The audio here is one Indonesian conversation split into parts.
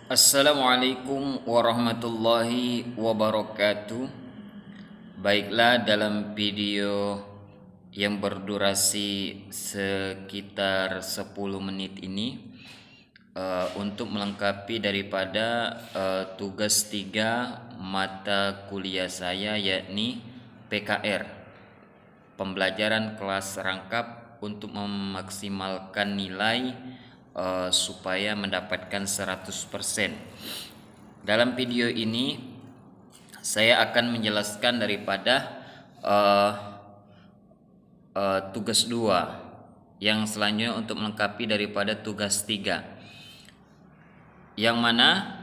Assalamualaikum warahmatullahi wabarakatuh. Baiklah, dalam video yang berdurasi sekitar 10 menit ini, untuk melengkapi daripada tugas 3 mata kuliah saya, yakni PKR, pembelajaran kelas rangkap, untuk memaksimalkan nilai supaya mendapatkan 100%. Dalam video ini saya akan menjelaskan daripada tugas 2 yang selanjutnya untuk melengkapi daripada tugas 3, yang mana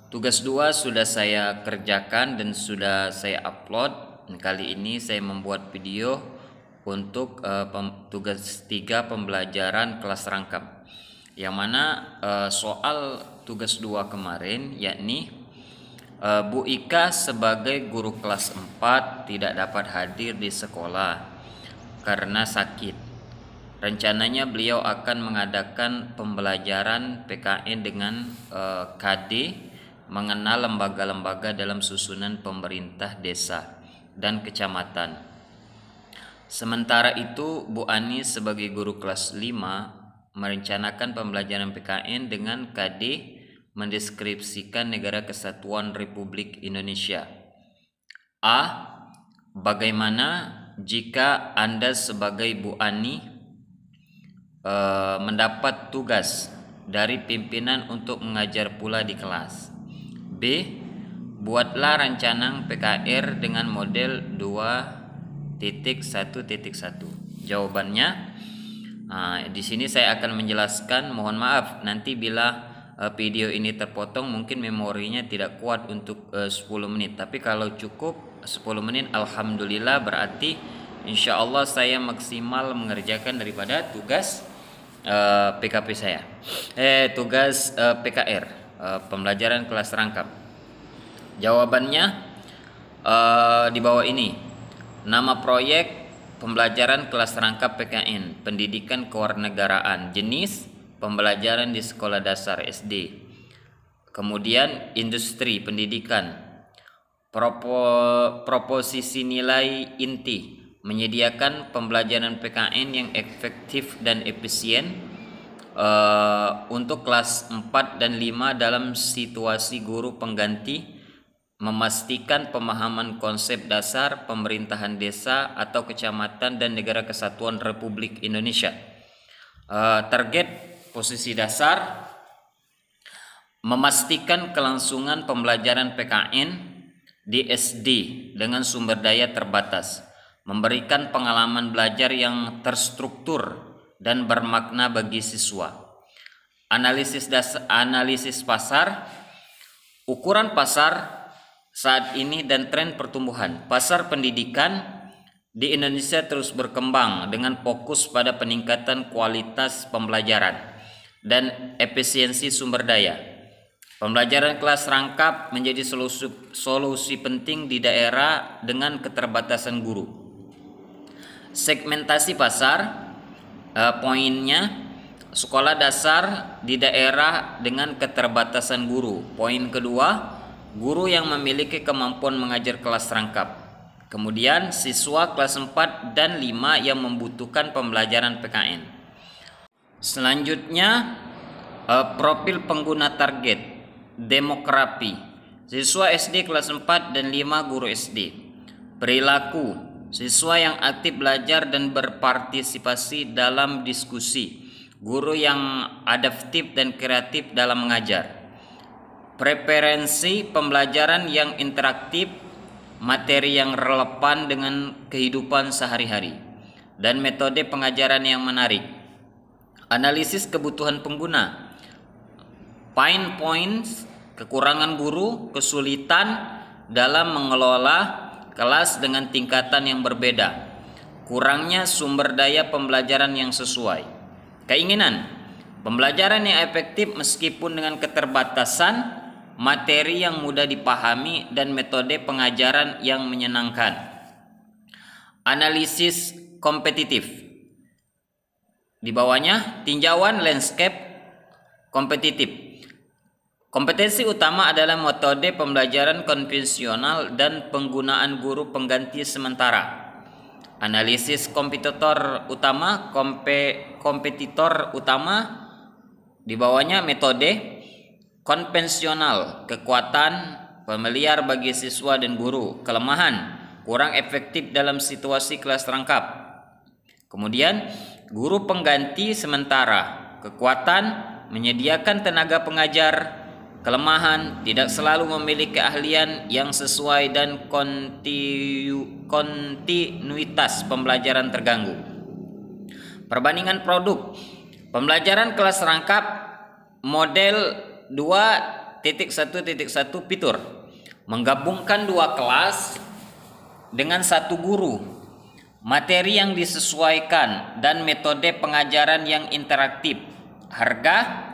tugas 2 sudah saya kerjakan dan sudah saya upload. Kali ini saya membuat video untuk tugas 3 pembelajaran kelas rangkap, yang mana soal tugas 2 kemarin, yakni Bu Ika sebagai guru kelas 4 tidak dapat hadir di sekolah karena sakit. Rencananya beliau akan mengadakan pembelajaran PKN dengan KD mengenal lembaga-lembaga dalam susunan pemerintah desa dan kecamatan. Sementara itu, Bu Ani sebagai guru kelas 5 merencanakan pembelajaran PKN dengan KD mendeskripsikan Negara Kesatuan Republik Indonesia. A. Bagaimana jika Anda sebagai Bu Ani mendapat tugas dari pimpinan untuk mengajar pula di kelas? B. Buatlah rancangan PKR dengan model 2.1.1. Jawabannya, di sini saya akan menjelaskan. Mohon maaf nanti bila video ini terpotong, mungkin memorinya tidak kuat untuk 10 menit. Tapi kalau cukup 10 menit, alhamdulillah, berarti insya Allah saya maksimal mengerjakan daripada tugas PKP saya. Tugas PKR, pembelajaran kelas rangkap. Jawabannya di bawah ini. Nama proyek pembelajaran kelas rangkap PKN, pendidikan kewarganegaraan, jenis pembelajaran di sekolah dasar SD. Kemudian industri pendidikan, proposisi nilai inti, menyediakan pembelajaran PKN yang efektif dan efisien untuk kelas 4 dan 5 dalam situasi guru pengganti, memastikan pemahaman konsep dasar pemerintahan desa atau kecamatan dan Negara Kesatuan Republik Indonesia. Target posisi dasar, memastikan kelangsungan pembelajaran PKN di SD dengan sumber daya terbatas, memberikan pengalaman belajar yang terstruktur dan bermakna bagi siswa. Analisis pasar, ukuran pasar saat ini dan tren pertumbuhan. Pasar pendidikan di Indonesia terus berkembang dengan fokus pada peningkatan kualitas pembelajaran dan efisiensi sumber daya. Pembelajaran kelas rangkap menjadi solusi penting di daerah dengan keterbatasan guru. Segmentasi pasar, poinnya, sekolah dasar di daerah dengan keterbatasan guru. Poin kedua, guru yang memiliki kemampuan mengajar kelas rangkap. Kemudian siswa kelas 4 dan 5 yang membutuhkan pembelajaran PKN. Selanjutnya, profil pengguna target, demografi, siswa SD kelas 4 dan 5 guru SD. Perilaku, siswa yang aktif belajar dan berpartisipasi dalam diskusi, guru yang adaptif dan kreatif dalam mengajar. Preferensi pembelajaran yang interaktif, materi yang relevan dengan kehidupan sehari-hari, dan metode pengajaran yang menarik. Analisis kebutuhan pengguna, pain points, kekurangan guru, kesulitan dalam mengelola kelas dengan tingkatan yang berbeda, kurangnya sumber daya pembelajaran yang sesuai. Keinginan, pembelajaran yang efektif meskipun dengan keterbatasan, materi yang mudah dipahami, dan metode pengajaran yang menyenangkan. Analisis kompetitif, di bawahnya tinjauan landscape kompetitif. Kompetensi utama adalah metode pembelajaran konvensional dan penggunaan guru pengganti sementara. Analisis kompetitor utama, kompetitor utama, di bawahnya metode konvensional, kekuatan familiar bagi siswa dan guru, kelemahan, kurang efektif dalam situasi kelas rangkap. Kemudian guru pengganti sementara, kekuatan menyediakan tenaga pengajar, kelemahan tidak selalu memiliki keahlian yang sesuai dan kontinuitas pembelajaran terganggu. Perbandingan produk pembelajaran kelas rangkap model 2.1.1 fitur menggabungkan dua kelas dengan satu guru, materi yang disesuaikan dan metode pengajaran yang interaktif, harga,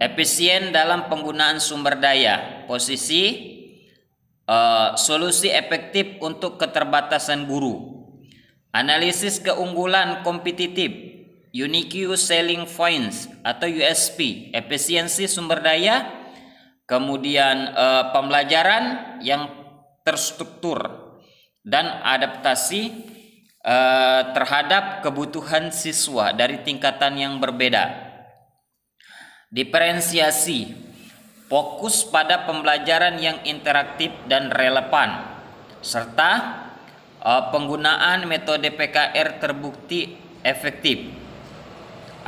efisien dalam penggunaan sumber daya, posisi, solusi efektif untuk keterbatasan guru, analisis keunggulan kompetitif, unique selling points atau USP, efisiensi sumber daya, kemudian pembelajaran yang terstruktur dan adaptasi terhadap kebutuhan siswa dari tingkatan yang berbeda. Diferensiasi, fokus pada pembelajaran yang interaktif dan relevan, serta penggunaan metode PKR terbukti efektif.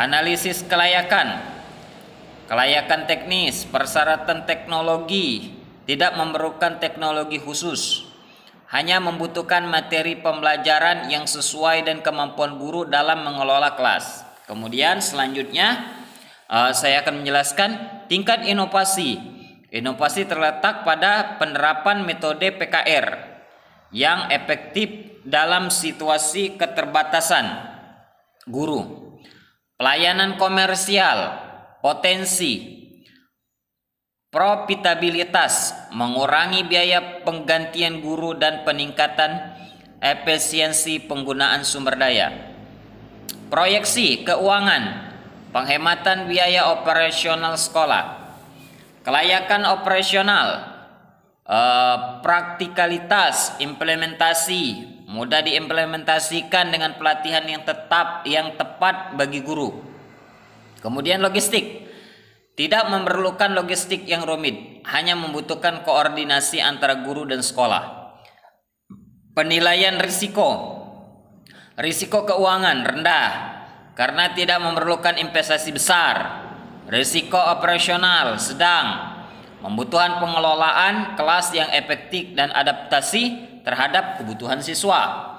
Analisis kelayakan teknis, persyaratan teknologi, tidak memerlukan teknologi khusus, hanya membutuhkan materi pembelajaran yang sesuai dan kemampuan guru dalam mengelola kelas. Kemudian selanjutnya saya akan menjelaskan tingkat inovasi. Inovasi terletak pada penerapan metode PKR yang efektif dalam situasi keterbatasan guru. Pelayanan komersial, potensi, profitabilitas, mengurangi biaya penggantian guru dan peningkatan efisiensi penggunaan sumber daya. Proyeksi keuangan, penghematan biaya operasional sekolah, kelayakan operasional, praktikalitas, implementasi, mudah diimplementasikan dengan pelatihan yang tepat bagi guru. Kemudian logistik, tidak memerlukan logistik yang rumit, hanya membutuhkan koordinasi antara guru dan sekolah. Penilaian risiko keuangan rendah karena tidak memerlukan investasi besar. Risiko operasional sedang, membutuhkan pengelolaan kelas yang efektif dan adaptasi terhadap kebutuhan siswa.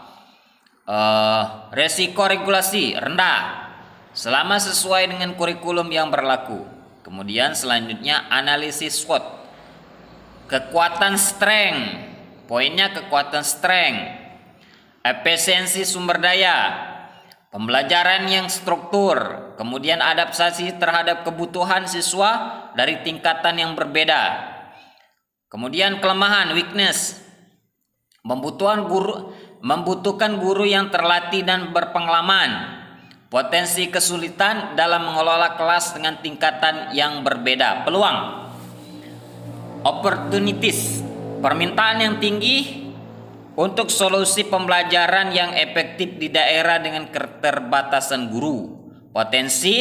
Risiko regulasi rendah selama sesuai dengan kurikulum yang berlaku. Kemudian selanjutnya analisis SWOT. Kekuatan strength, poinnya kekuatan strength, efisiensi sumber daya, pembelajaran yang struktur, kemudian adaptasi terhadap kebutuhan siswa dari tingkatan yang berbeda. Kemudian kelemahan, weakness, membutuhkan guru yang terlatih dan berpengalaman. Potensi kesulitan dalam mengelola kelas dengan tingkatan yang berbeda. Peluang, opportunities, permintaan yang tinggi untuk solusi pembelajaran yang efektif di daerah dengan keterbatasan guru. Potensi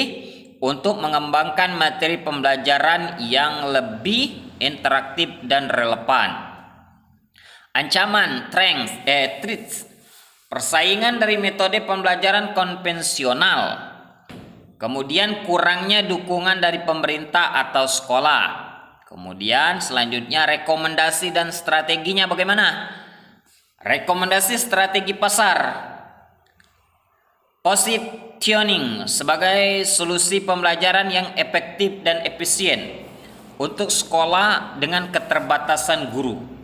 untuk mengembangkan materi pembelajaran yang lebih interaktif dan relevan. Ancaman, threats, persaingan dari metode pembelajaran konvensional. Kemudian kurangnya dukungan dari pemerintah atau sekolah. Kemudian selanjutnya rekomendasi dan strateginya bagaimana? Rekomendasi strategi pasar, positioning sebagai solusi pembelajaran yang efektif dan efisien untuk sekolah dengan keterbatasan guru.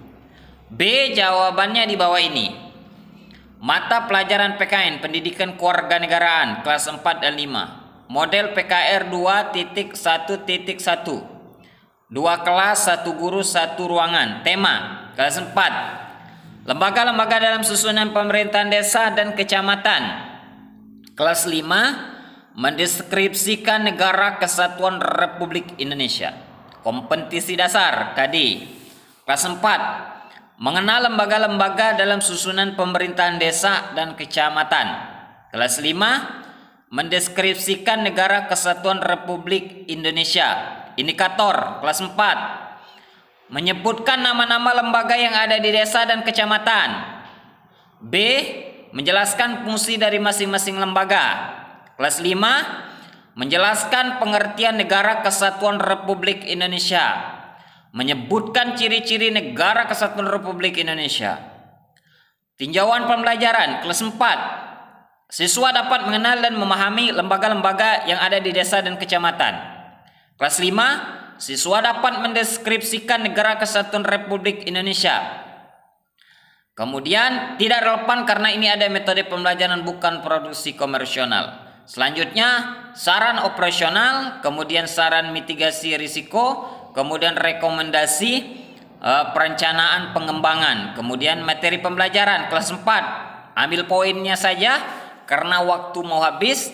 B, jawabannya di bawah ini. Mata pelajaran PKN, Pendidikan Kewarganegaraan, kelas 4 dan 5. Model PKR 2.1.1. 2 kelas, 1 guru, 1 ruangan. Tema, kelas 4. Lembaga-lembaga dalam susunan pemerintahan desa dan kecamatan. Kelas 5, mendeskripsikan Negara Kesatuan Republik Indonesia. Kompetensi dasar KD. Kelas 4, mengenal lembaga-lembaga dalam susunan pemerintahan desa dan kecamatan. Kelas 5, mendeskripsikan Negara Kesatuan Republik Indonesia. Indikator. Kelas 4, menyebutkan nama-nama lembaga yang ada di desa dan kecamatan. B, menjelaskan fungsi dari masing-masing lembaga. Kelas 5, menjelaskan pengertian Negara Kesatuan Republik Indonesia. Menyebutkan ciri-ciri Negara Kesatuan Republik Indonesia. Tinjauan pembelajaran. Kelas 4, siswa dapat mengenal dan memahami lembaga-lembaga yang ada di desa dan kecamatan. Kelas 5, siswa dapat mendeskripsikan Negara Kesatuan Republik Indonesia. Kemudian tidak relevan karena ini ada metode pembelajaran bukan produksi komersional. Selanjutnya saran operasional, kemudian saran mitigasi risiko, kemudian rekomendasi perencanaan pengembangan, kemudian materi pembelajaran. Kelas 4, ambil poinnya saja karena waktu mau habis.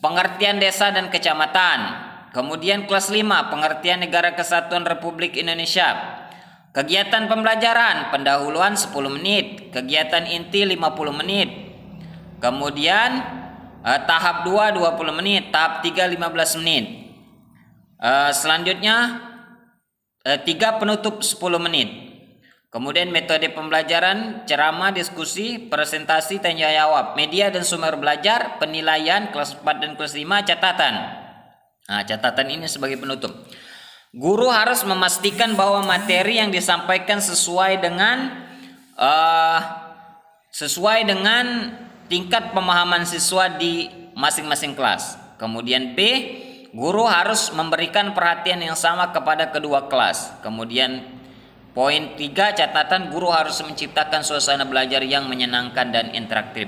Pengertian desa dan kecamatan. Kemudian kelas 5, pengertian Negara Kesatuan Republik Indonesia. Kegiatan pembelajaran, pendahuluan 10 menit, kegiatan inti 50 menit. Kemudian tahap 2 20 menit, tahap 3 15 menit. Selanjutnya 3 penutup 10 menit. Kemudian metode pembelajaran, ceramah, diskusi, presentasi, tanya jawab, media dan sumber belajar, penilaian kelas 4 dan kelas 5, catatan. Nah, catatan ini sebagai penutup. Guru harus memastikan bahwa materi yang disampaikan sesuai dengan tingkat pemahaman siswa di masing-masing kelas. Kemudian B, guru harus memberikan perhatian yang sama kepada kedua kelas. Kemudian poin 3, catatan, guru harus menciptakan suasana belajar yang menyenangkan dan interaktif.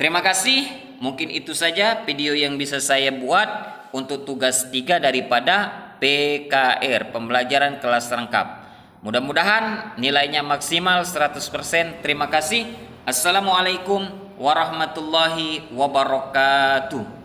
Terima kasih. Mungkin itu saja video yang bisa saya buat untuk tugas 3 daripada PKR, pembelajaran kelas rangkap. Mudah-mudahan nilainya maksimal 100%. Terima kasih. Assalamualaikum warahmatullahi wabarakatuh.